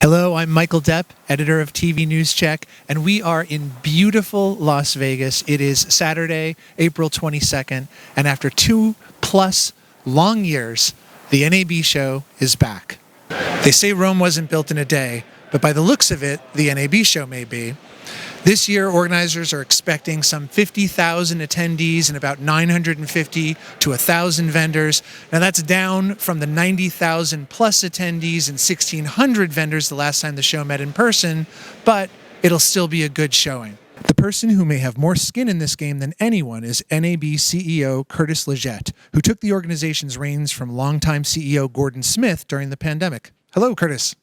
Hello, I'm Michael Depp, editor of TV News Check, and we are in beautiful Las Vegas. It is Saturday, April 22nd, and after 2+ long years, the NAB show is back. They say Rome wasn't built in a day, but by the looks of it, the NAB show may be. This year, organizers are expecting some 50,000 attendees and about 950 to 1,000 vendors. Now, that's down from the 90,000 plus attendees and 1,600 vendors the last time the show met in person, but it'll still be a good showing. The person who may have more skin in this game than anyone is NAB CEO Curtis LeGeyt, who took the organization's reins from longtime CEO Gordon Smith during the pandemic. Hello, Curtis.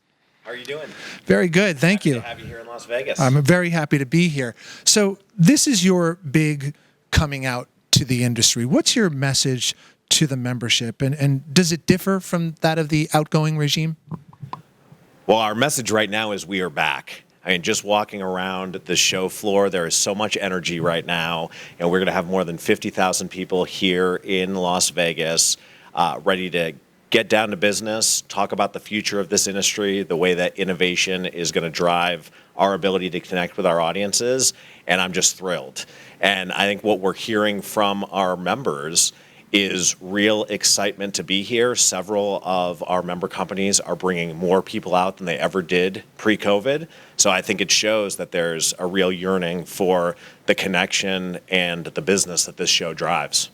How are you doing? Very good, thank you. Happy to have you here in Las Vegas. I'm very happy to be here. So this is your big coming out to the industry. What's your message to the membership, and does it differ from that of the outgoing regime? Well, our message right now is we are back. I mean, just walking around the show floor, there is so much energy right now, and we're going to have more than 50,000 people here in Las Vegas ready to get down to business, talk about the future of this industry, the way that innovation is going to drive our ability to connect with our audiences, and I'm just thrilled. And I think what we're hearing from our members is real excitement to be here. Several of our member companies are bringing more people out than they ever did pre-COVID. So I think it shows that there's a real yearning for the connection and the business that this show drives.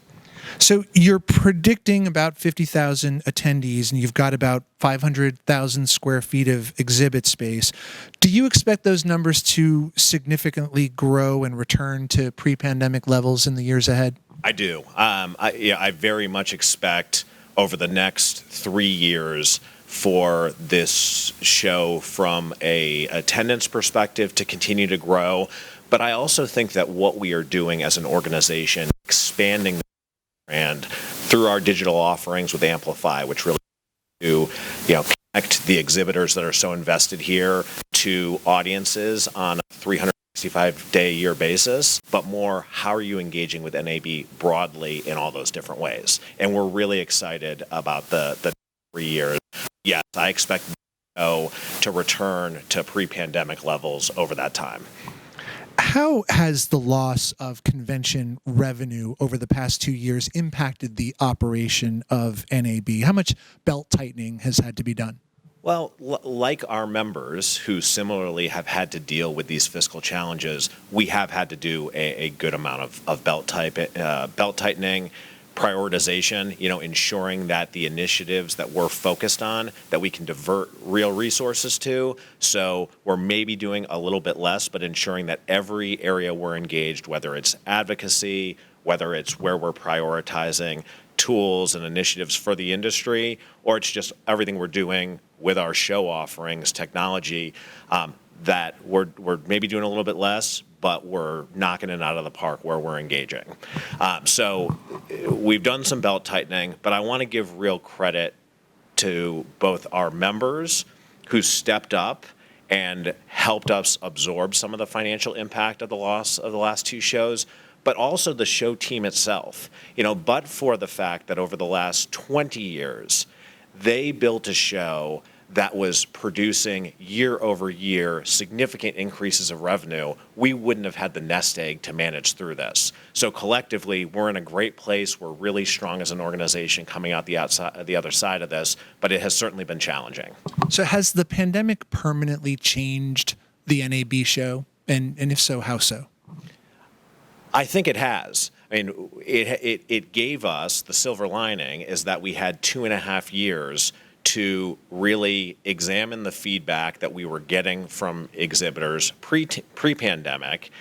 So you're predicting about 50,000 attendees, and you've got about 500,000 square feet of exhibit space. Do you expect those numbers to significantly grow and return to pre-pandemic levels in the years ahead? I do. I very much expect over the next 3 years for this show from a attendance perspective to continue to grow. But I also think that what we are doing as an organization, expanding and through our digital offerings with Amplify, which really to connect the exhibitors that are so invested here to audiences on a 365-day-a-year basis, but more, how are you engaging with NAB broadly in all those different ways? And we're really excited about the 3 years. Yes, I expect the show to return to pre-pandemic levels over that time. How has the loss of convention revenue over the past 2 years impacted the operation of NAB? How much belt tightening has had to be done? Well, like our members who similarly have had to deal with these fiscal challenges, we have had to do a good amount of belt tightening, prioritization, ensuring that the initiatives that we're focused on, that we can divert real resources to. So we're maybe doing a little bit less, but ensuring that every area we're engaged, whether it's advocacy, whether it's where we're prioritizing tools and initiatives for the industry, or it's just everything we're doing with our show offerings, technology, that we're maybe doing a little bit less, but we're knocking it out of the park where we're engaging. So we've done some belt tightening, but I want to give real credit to both our members who stepped up and helped us absorb some of the financial impact of the loss of the last two shows, but also the show team itself. But for the fact that over the last 20 years, they built a show that was producing year over year significant increases of revenue, we wouldn't have had the nest egg to manage through this. So collectively, we're in a great place. We're really strong as an organization coming out the other side of this, but it has certainly been challenging. So has the pandemic permanently changed the NAB show? And if so, how so? I think it has. I mean, it gave us, the silver lining is that we had 2.5 years to really examine the feedback that we were getting from exhibitors pre-pandemic,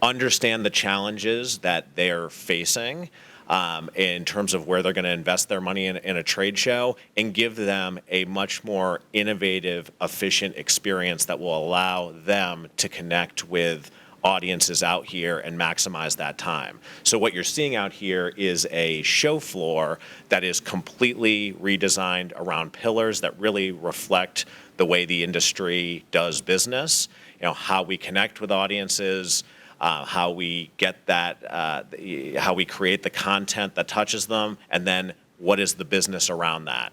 understand the challenges that they're facing in terms of where they're going to invest their money in a trade show, and give them a much more innovative, efficient experience that will allow them to connect with audiences out here and maximize that time. So what you're seeing out here is a show floor that is completely redesigned around pillars that really reflect the way the industry does business, how we connect with audiences, how we get that, how we create the content that touches them, and then what is the business around that.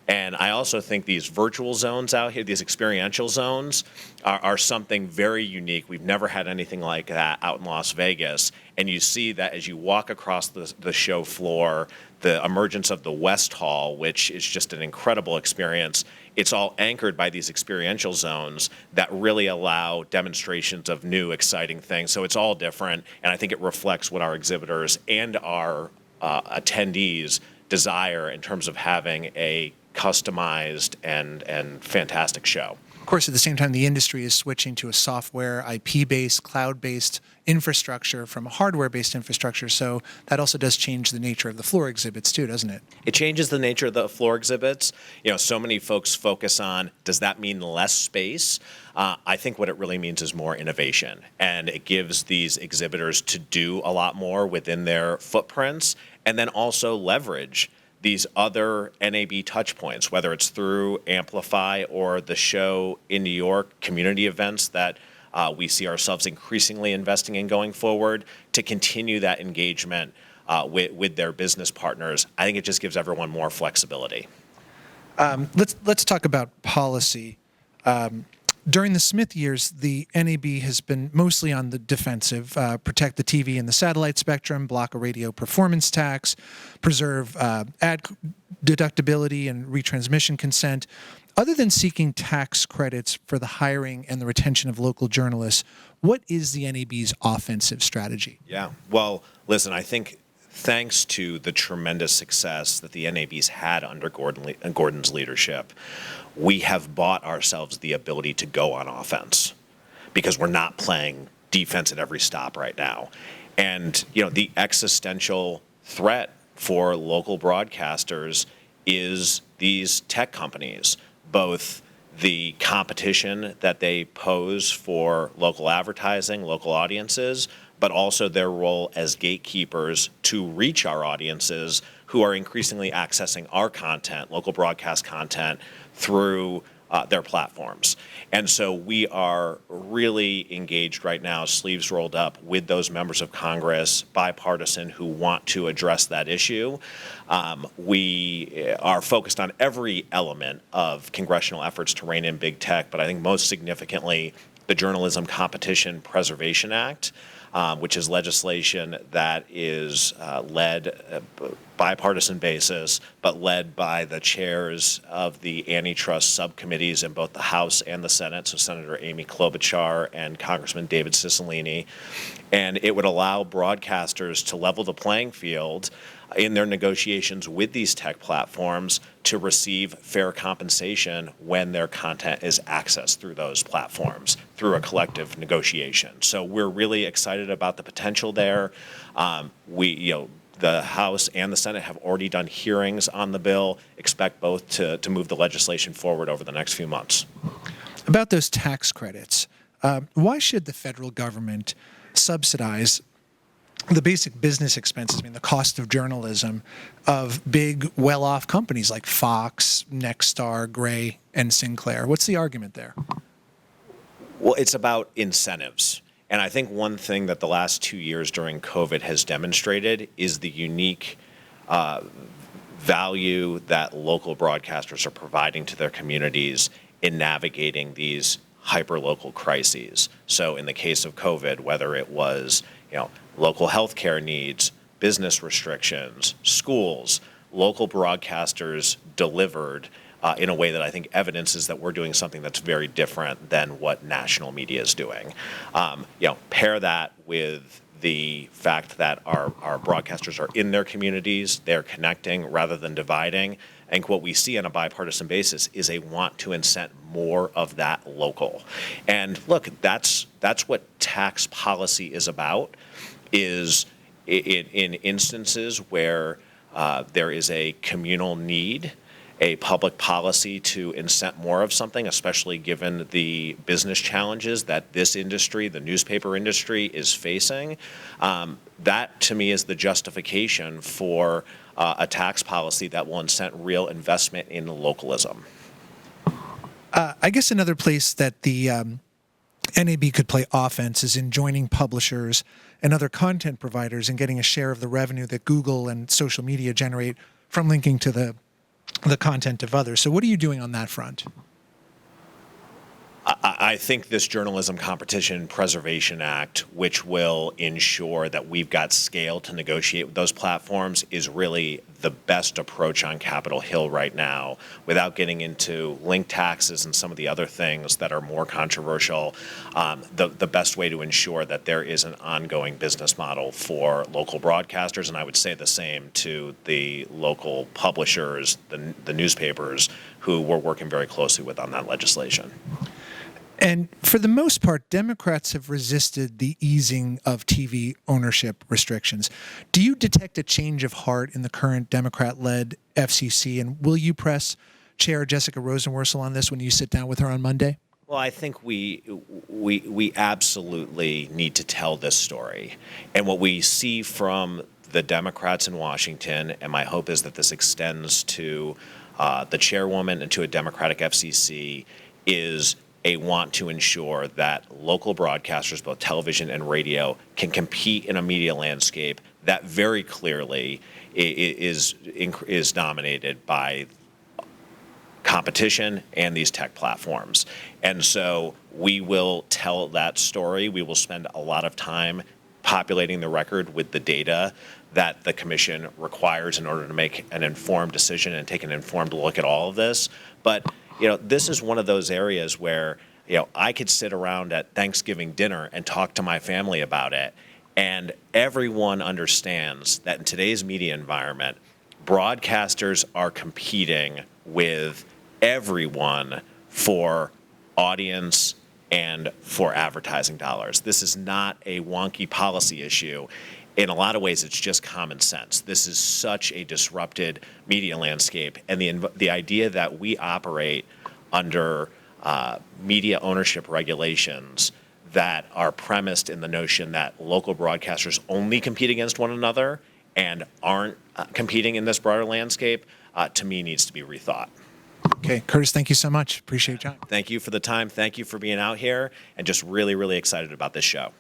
And I also think these virtual zones out here, these experiential zones, are something very unique. We've never had anything like that out in Las Vegas. And you see that as you walk across the show floor, the emergence of the West Hall, which is just an incredible experience. It's all anchored by these experiential zones that really allow demonstrations of new, exciting things. So it's all different, and I think it reflects what our exhibitors and our attendees desire in terms of having a customized and fantastic show. Of course, at the same time, the industry is switching to a software IP-based, cloud-based infrastructure from a hardware-based infrastructure. So that also does change the nature of the floor exhibits too, doesn't it? It changes the nature of the floor exhibits. So many folks focus on, does that mean less space? I think what it really means is more innovation. And it gives these exhibitors to do a lot more within their footprints, and then also leverage these other NAB touch points, whether it's through Amplify or the show in New York, community events that we see ourselves increasingly investing in going forward to continue that engagement with their business partners. I think it just gives everyone more flexibility. Let's talk about policy. During the Smith years, the NAB has been mostly on the defensive, protect the TV and the satellite spectrum, block a radio performance tax, preserve ad deductibility and retransmission consent. Other than seeking tax credits for the hiring and the retention of local journalists, what is the NAB's offensive strategy? Yeah, well, listen, I think thanks to the tremendous success that the NAB's had under Gordon's leadership, we have bought ourselves the ability to go on offense because we're not playing defense at every stop right now. And, the existential threat for local broadcasters is these tech companies, both the competition that they pose for local advertising, local audiences, but also their role as gatekeepers to reach our audiences who are increasingly accessing our content, local broadcast content, through their platforms. And so we are really engaged right now, sleeves rolled up, with those members of Congress, bipartisan, who want to address that issue. We are focused on every element of congressional efforts to rein in big tech, but I think most significantly, the Journalism Competition Preservation Act, which is legislation that is led bipartisan basis, but led by the chairs of the antitrust subcommittees in both the House and the Senate, so Senator Amy Klobuchar and Congressman David Cicilline. And it would allow broadcasters to level the playing field in their negotiations with these tech platforms to receive fair compensation when their content is accessed through those platforms through a collective negotiation. So we're really excited about the potential there. The House and the Senate have already done hearings on the bill. Expect both to move the legislation forward over the next few months. About those tax credits, why should the federal government subsidize the basic business expenses, the cost of journalism of big, well-off companies like Fox, Nexstar, Gray, and Sinclair? What's the argument there? Well, it's about incentives. And I think one thing that the last 2 years during COVID has demonstrated is the unique value that local broadcasters are providing to their communities in navigating these hyper-local crises. So in the case of COVID, whether it was local healthcare needs, business restrictions, schools, local broadcasters delivered in a way that I think evidences that we're doing something that's very different than what national media is doing. Pair that with the fact that our broadcasters are in their communities, they're connecting rather than dividing. I think what we see on a bipartisan basis is a want to incent more of that local. And look, that's what tax policy is about, is in instances where there is a communal need, a public policy to incent more of something, especially given the business challenges that this industry, the newspaper industry, is facing. That, to me, is the justification for a tax policy that will incent real investment in localism. I guess another place that the NAB could play offense is in joining publishers and other content providers and getting a share of the revenue that Google and social media generate from linking to the the content of others. So what are you doing on that front? I think this Journalism Competition Preservation Act, which will ensure that we've got scale to negotiate with those platforms, is really the best approach on Capitol Hill right now, without getting into link taxes and some of the other things that are more controversial. The best way to ensure that there is an ongoing business model for local broadcasters, and I would say the same to the local publishers, the newspapers, who we're working very closely with on that legislation. And for the most part, Democrats have resisted the easing of TV ownership restrictions. Do you detect a change of heart in the current Democrat-led FCC? And will you press Chair Jessica Rosenworcel on this when you sit down with her on Monday? Well, I think we absolutely need to tell this story. And what we see from the Democrats in Washington, and my hope is that this extends to the chairwoman and to a Democratic FCC, is a want to ensure that local broadcasters, both television and radio, can compete in a media landscape that very clearly is dominated by competition and these tech platforms. And so we will tell that story. We will spend a lot of time populating the record with the data that the commission requires in order to make an informed decision and take an informed look at all of this. But this is one of those areas where, I could sit around at Thanksgiving dinner and talk to my family about it, and everyone understands that in today's media environment, broadcasters are competing with everyone for audience and for advertising dollars. This is not a wonky policy issue. In a lot of ways, it's just common sense. This is such a disrupted media landscape, and the idea that we operate under media ownership regulations that are premised in the notion that local broadcasters only compete against one another and aren't competing in this broader landscape, to me, needs to be rethought. Okay, Curtis, thank you so much. Appreciate your time. Thank you for the time. Thank you for being out here, and just really, really excited about this show.